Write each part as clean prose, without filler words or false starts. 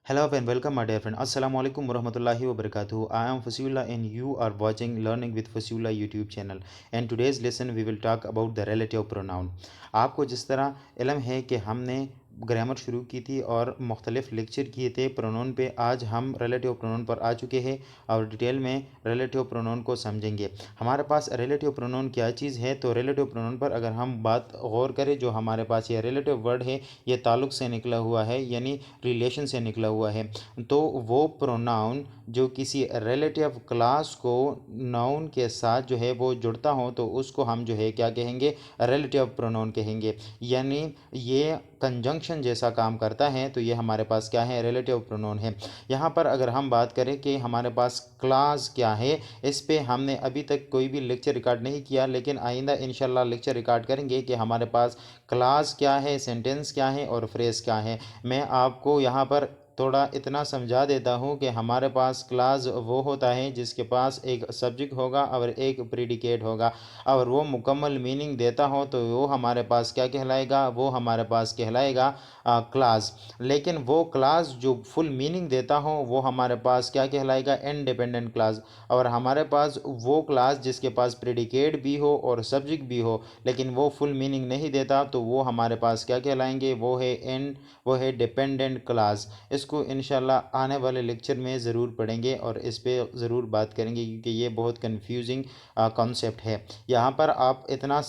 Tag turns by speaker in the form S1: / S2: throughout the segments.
S1: Hello and welcome, my dear friend. Assalamu alaikum warahmatullahi wabarakatuh. I am Fasiullah and you are watching Learning with Fasiullah YouTube channel. And today's lesson we will talk about the relative pronoun. आपको जिस तरह इल्म है कि हमने grammar शुरू की थी और मुख्तलिफ लेक्चर किए थे प्रोनाउन पे, आज हम रिलेटिव प्रोनाउन पर आ चुके हैं और डिटेल में रिलेटिव प्रोनाउन को समझेंगे। हमारे पास रिलेटिव प्रोनाउन क्या चीज़ है, तो रिलेटिव प्रोनाउन पर अगर हम बात गौर करें, जो हमारे पास ये रिलेटिव वर्ड है ये ताल्लुक़ से निकला हुआ है, यानी रिलेशन से निकला हुआ है। तो वो प्रोनाउन जो किसी रिलेटिव क्लास को नाउन के साथ जो है वो जुड़ता हो तो उसको हम जो है क्या कहेंगे, रिलेटिव प्रोनाउन कहेंगे। यानी ये कंजंक्शन जैसा काम करता है, तो ये हमारे पास क्या है, रिलेटिव प्रोनाउन है। यहाँ पर अगर हम बात करें कि हमारे पास क्लास क्या है, इस पे हमने अभी तक कोई भी लेक्चर रिकॉर्ड नहीं किया, लेकिन आइंदा इंशाल्लाह लेक्चर रिकॉर्ड करेंगे कि हमारे पास क्लास क्या है, सेंटेंस क्या है और फ्रेज़ क्या है। मैं आपको यहाँ पर थोड़ा इतना समझा देता हूँ कि हमारे पास क्लास वो होता है जिसके पास एक सब्जेक्ट होगा और एक प्रीडिकेट होगा और वो मुकम्मल मीनिंग देता हो तो वो हमारे पास क्या कहलाएगा, वो हमारे पास कहलाएगा क्लास। लेकिन वो क्लास जो फुल मीनिंग देता हो वो हमारे पास क्या कहलाएगा, इंडिपेंडेंट क्लास। और हमारे पास वो क्लास जिसके पास प्रेडिकेट भी हो और सब्जेक्ट भी हो लेकिन वो फुल मीनिंग नहीं देता, तो वो हमारे पास क्या कहलाएंगे, वो है डिपेंडेंट क्लास। इसको इंशाल्लाह आने वाले लेक्चर में ज़रूर पढ़ेंगे और इस पे ज़रूर बात करेंगे क्योंकि ये बहुत कंफ्यूजिंग कॉन्सेप्ट है। यहाँ पर आप इतना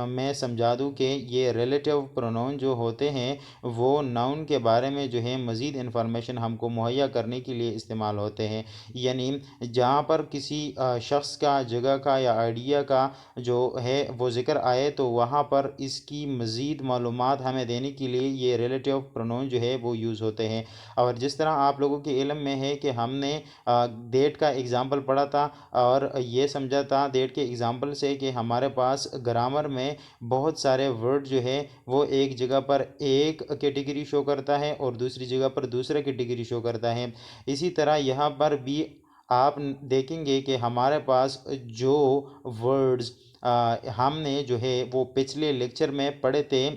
S1: मैं समझा दूँ कि ये रिलेटिव प्रोनाउन जो होते हैं वो नाउन के बारे में जो है मज़ीद इन्फॉर्मेशन हमको मुहैया करने के लिए इस्तेमाल होते हैं। यानी जहाँ पर किसी शख्स का, जगह का या आइडिया का जो है वो ज़िक्र आए तो वहाँ पर इसकी मज़ीद मालूमात हमें देने के लिए ये रिलेटिव प्रोनाउन जो है वो यूज़ होते हैं। और जिस तरह आप लोगों के इल्म में है कि हमने डेट का एग्ज़ाम्पल पढ़ा था और ये समझा था डेट के एग्ज़ाम्पल से कि हमारे पास ग्रामर में बहुत सारे वर्ड जो है वो एक जगह पर एक कैटेगरी शो करता है और दूसरी जगह पर दूसरा कैटेगरी शो करता है। इसी तरह यहाँ पर भी आप देखेंगे कि हमारे पास जो वर्ड्स हमने जो है वो पिछले लेक्चर में पढ़े थे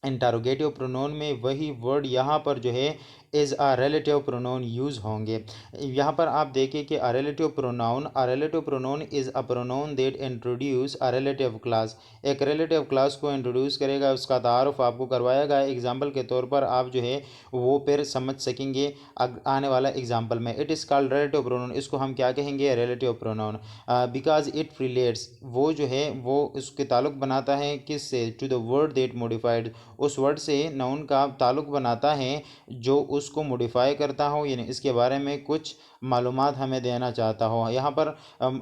S1: इंटरोगेटिव प्रोनाउन में, वही वर्ड यहाँ पर जो है is a relative pronoun use होंगे। यहाँ पर आप देखिए कि अ relative pronoun is a pronoun that introduce a relative class. एक रिलेटिव क्लास को इंट्रोड्यूस करेगा, उसका तारुफ आपको करवाएगा। एग्जाम्पल के तौर पर आप जो है वो फिर समझ सकेंगे आने वाला एग्जाम्पल में। It is called relative pronoun, इसको हम क्या कहेंगे, relative pronoun. Because it relates, वो जो है वो उसके ताल्लुक़ बनाता है किससे, to the word that modified, उस वर्ड से नाउन का ताल्लुक़ बनाता है जो उसको मॉडिफाई करता हो, यानी इसके बारे में कुछ मालूमात हमें देना चाहता हो। यहाँ पर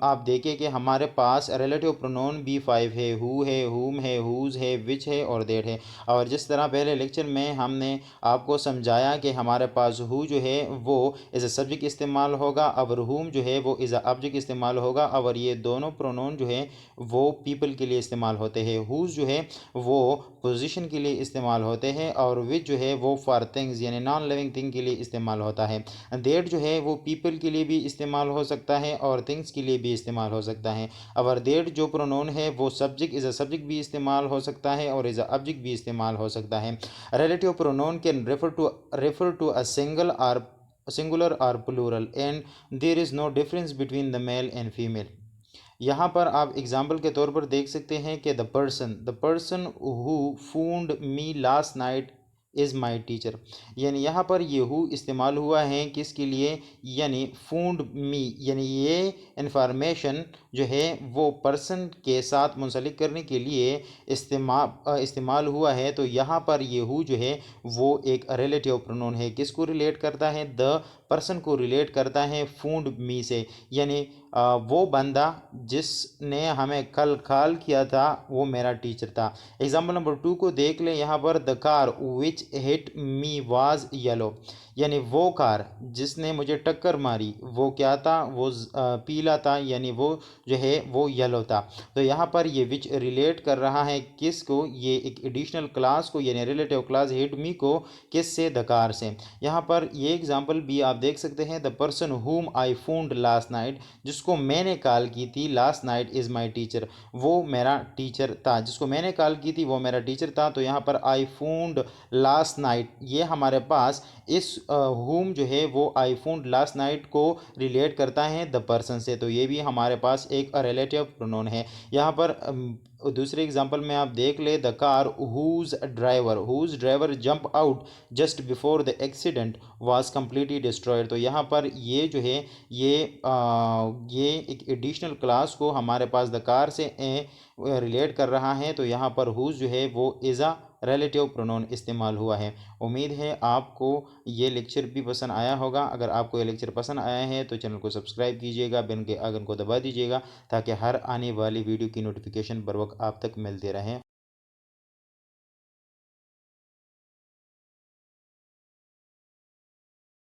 S1: आप देखें कि हमारे पास रिलेटिव प्रोनाउन बी फाइव है, हु है, हुम है, हुज है, विच है और देट है। और जिस तरह पहले लेक्चर में हमने आपको समझाया कि हमारे पास हु जो है वो एज अ सब्जेक्ट इस्तेमाल होगा और हुम जो है वो एज अ ऑब्जेक्ट इस्तेमाल होगा, और ये दोनों प्रोनाउन जो है वो पीपल के लिए इस्तेमाल होते हैं। हुज जो है वो पोजीशन के लिए इस्तेमाल होते हैं और विच जो है वो फॉर थिंग्स यानी नॉन लिविंग थिंग के लिए इस्तेमाल होता है। देट जो है वो पीपल के लिए भी इस्तेमाल हो सकता है और थिंग्स के लिए भी इस्तेमाल हो सकता है। और देट जो प्रोनाउन है वो सब्जेक्ट एज अ सब्जेक्ट भी इस्तेमाल हो सकता है और एज अ ऑब्जेक्ट भी इस्तेमाल हो सकता है। Relative pronoun can refer to a singular और plural and there is no difference between the male and female. यहाँ पर आप एग्जाम्पल के तौर पर देख सकते हैं कि the person who food me last night is my teacher. यानी यहाँ पर ये हु इस्तेमाल हुआ है किसके लिए, यानी फूड मी, यानी ये इंफॉर्मेशन जो है वो पर्सन के साथ मुंसलिक करने के लिए इस्तेमाल हुआ है। तो यहाँ पर ये हु जो है वो एक रिलेटिव प्रोनाउन है, किसको रिलेट करता है, द पर्सन को रिलेट करता है फूड मी से। यानी वो बंदा जिसने हमें कल कॉल किया था वो मेरा टीचर था। एग्जाम्पल नंबर 2 को देख लें। यहाँ पर the car which hit me was yellow, यानी वो कार जिसने मुझे टक्कर मारी वो क्या था, वो पीला था, यानी वो जो है वो येलो था। तो यहाँ पर ये विच रिलेट कर रहा है किसको, ये एक एडिशनल क्लास को, यानी रिलेटिव क्लास हिट मी को, किससे, द कार से। यहाँ पर ये एग्जाम्पल भी आप देख सकते हैं, the person whom I found last night, जिसको मैंने कॉल की थी, last night is my teacher, वो मेरा टीचर था। जिसको मैंने कॉल की थी वो मेरा टीचर था। तो यहाँ पर आई फोन्ड लास्ट नाइट, ये हमारे पास इस whom जो है वो आई फोन लास्ट नाइट को रिलेट करता है द पर्सन से, तो ये भी हमारे पास एक रिलेटिव प्रोनाउन है। यहाँ पर दूसरे एग्जांपल में आप देख ले, the car whose driver jump out just before the accident was completely destroyed. तो यहाँ पर ये जो है ये एक एडिशनल क्लास को हमारे पास द कार से रिलेट कर रहा है, तो यहाँ पर हुज जो है वो इज़ अ रिलेटिव प्रोनाउन इस्तेमाल हुआ है। उम्मीद है आपको ये लेक्चर भी पसंद आया होगा। अगर आपको ये लेक्चर पसंद आया है तो चैनल को सब्सक्राइब कीजिएगा, बेल के आइकन को दबा दीजिएगा ताकि हर आने वाली वीडियो की नोटिफिकेशन बर वक्त आप तक मिलते रहें।